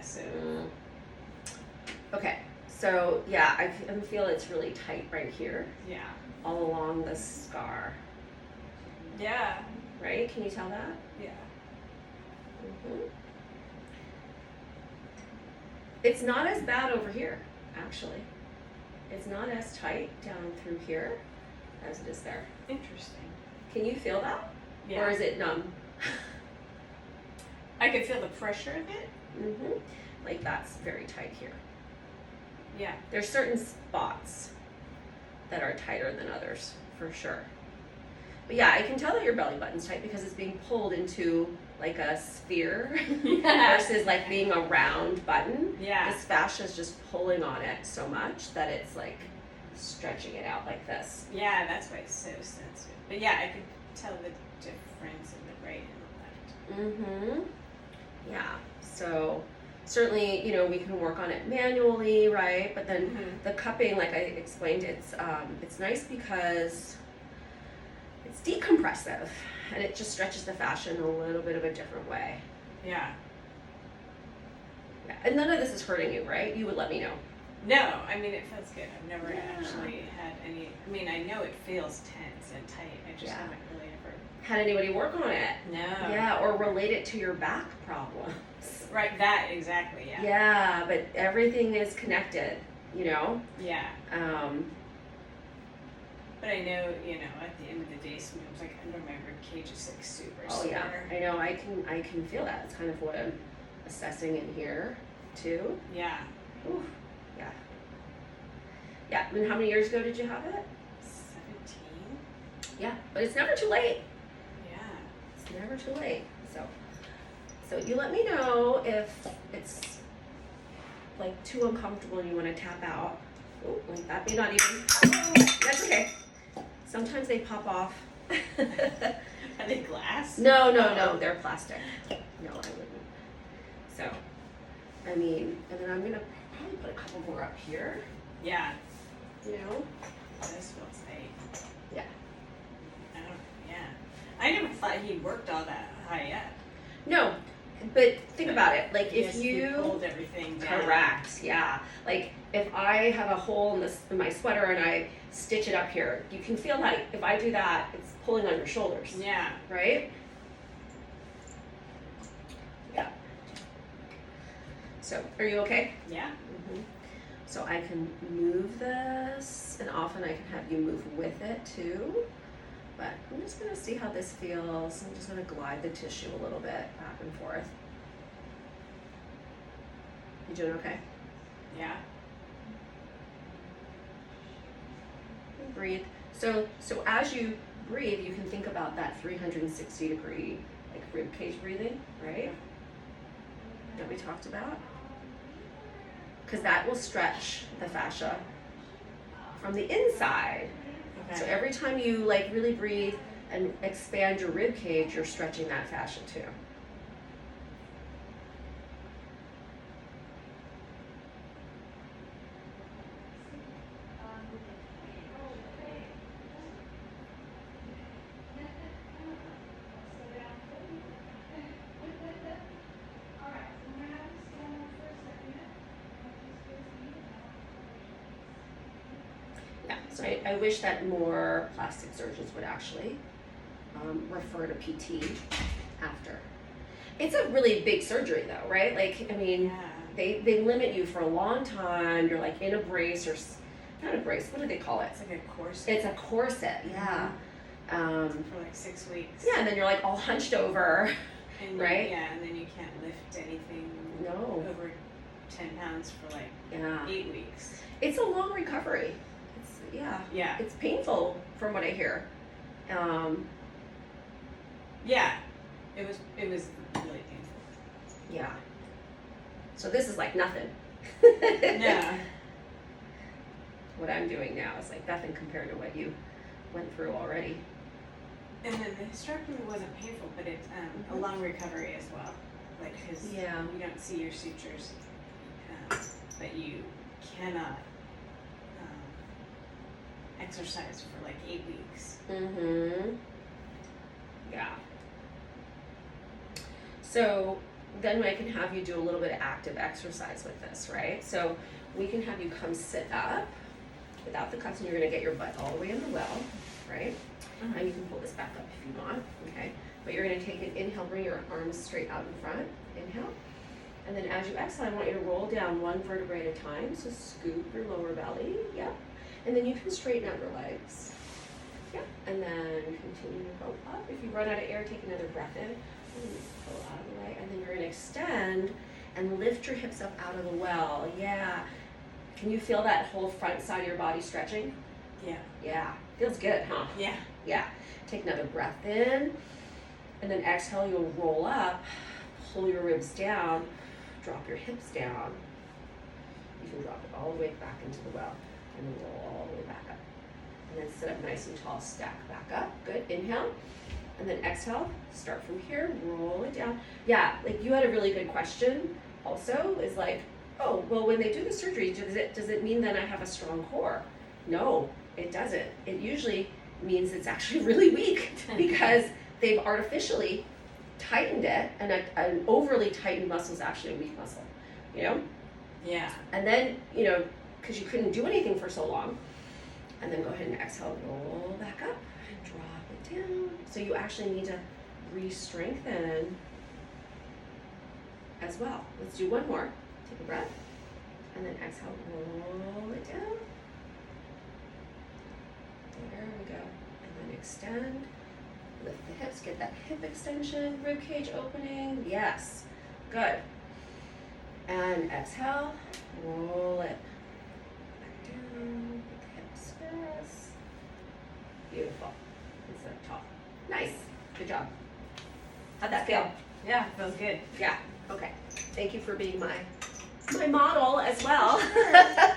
so. Okay, so yeah, I feel it's really tight right here, Yeah. all along the scar. Yeah. Right? Can you tell that? Yeah. It's not as bad over here, actually. It's not as tight down through here as it is there. Interesting. Can you feel that? Yeah. Or is it numb? I could feel the pressure of it. Like that's very tight here. Yeah. There's certain spots that are tighter than others, for sure. But yeah, I can tell that your belly button's tight because it's being pulled into like a sphere versus like being a round button. Yeah. This fascia is just pulling on it so much that it's like stretching it out like this. Yeah, that's why it's so sensitive. But yeah, I could tell the difference in the right and the left. Yeah. So certainly, you know, we can work on it manually, right? But then the cupping, like I explained, it's nice because it's decompressive and it just stretches the fascia in a little bit of a different way. Yeah. Yeah. And none of this is hurting you, right? You would let me know. No, I mean, it feels good. I've never actually had any, I mean, I know it feels tense and tight. I just haven't really ever had anybody work on it. No. Yeah, or relate it to your back problems. Right, that, exactly, yeah. Yeah, but everything is connected, you know? Yeah. But I know, you know, at the end of the day, sometimes like under my rib cage is like super sore. Yeah, I know. I can feel that. It's kind of what I'm assessing in here too. Yeah. Oof. Yeah. Yeah. And how many years ago did you have it? 17. Yeah, but it's never too late. Yeah. It's never too late. So you let me know if it's like too uncomfortable and you want to tap out. Oh, like that may not even. That's okay. Sometimes they pop off. Are they glass? No, they're plastic. No, I wouldn't. So, I mean, and then I'm gonna probably put a couple more up here. Yeah. You know? This feels tight. Yeah. I never thought he worked all that high up. No, but think about it. Like if you hold everything down. Correct. Yeah. Like if I have a hole in my sweater and I stitch it up here, you can feel like if I do that, it's pulling on your shoulders. Yeah. Right? Yeah. So, are you okay? Yeah. So I can move this, and often I can have you move with it too. But I'm just gonna see how this feels. I'm just gonna glide the tissue a little bit back and forth. You doing okay? Yeah. Breathe. So as you breathe, you can think about that 360 degree like rib cage breathing, right? That we talked about. Because that will stretch the fascia from the inside. Okay. So every time you like really breathe and expand your rib cage, you're stretching that fascia too. So I wish that more plastic surgeons would actually refer to PT after. It's a really big surgery though, right? Like, I mean, they limit you for a long time. You're like in a brace or not a brace. What do they call it? It's like a corset. It's a corset, yeah. For like 6 weeks. Yeah, and then you're like all hunched over, and right? Yeah, and then you can't lift anything over 10 pounds for like 8 weeks. It's a long recovery. Yeah. It's painful from what I hear. Yeah. It was really painful. Yeah. So this is like nothing. No. What I'm doing now is like nothing compared to what you went through already. And then the hysterectomy wasn't painful, but it's a long recovery as well. Like, because you don't see your sutures, but you cannot exercise for like 8 weeks. Yeah. So then I can have you do a little bit of active exercise with this, right? So we can have you come sit up without the cuffs, and you're gonna get your butt all the way in the well, right? Mm-hmm. And you can pull this back up if you want, okay? But you're gonna take an inhale, bring your arms straight out in front, inhale. And then as you exhale, I want you to roll down one vertebrae at a time. So scoop your lower belly, yep. And then you can straighten out your legs, yep. And then continue to go up. If you run out of air, take another breath in. And pull out of the way. And then you're gonna extend and lift your hips up out of the well, yeah. Can you feel that whole front side of your body stretching? Yeah. Yeah, feels good, huh? Yeah. Yeah. Take another breath in. And then exhale, you'll roll up, pull your ribs down, drop your hips down. You can drop it all the way back into the well and then roll all the way back up. And then sit up nice and tall, stack back up. Good, inhale. And then exhale, start from here, roll it down. Yeah, like you had a really good question also, is like, oh, well, when they do the surgery, does it mean that I have a strong core? No, it doesn't. It usually means it's actually really weak because they've artificially tightened it, and an overly tightened muscle is actually a weak muscle, you know? Yeah. And then, you know, because you couldn't do anything for so long, and then go ahead and exhale, roll back up, and drop it down. So you actually need to re-strengthen as well. Let's do one more. Take a breath, and then exhale, roll it down. There we go. And then extend. Lift the hips, get that hip extension, rib cage opening. Yes, good. And exhale, roll it back down, with the hips, yes. Beautiful. And sit up tall. Nice, good job. How'd that feel? Yeah, feels good. Yeah, okay. Thank you for being my model as well. Sure.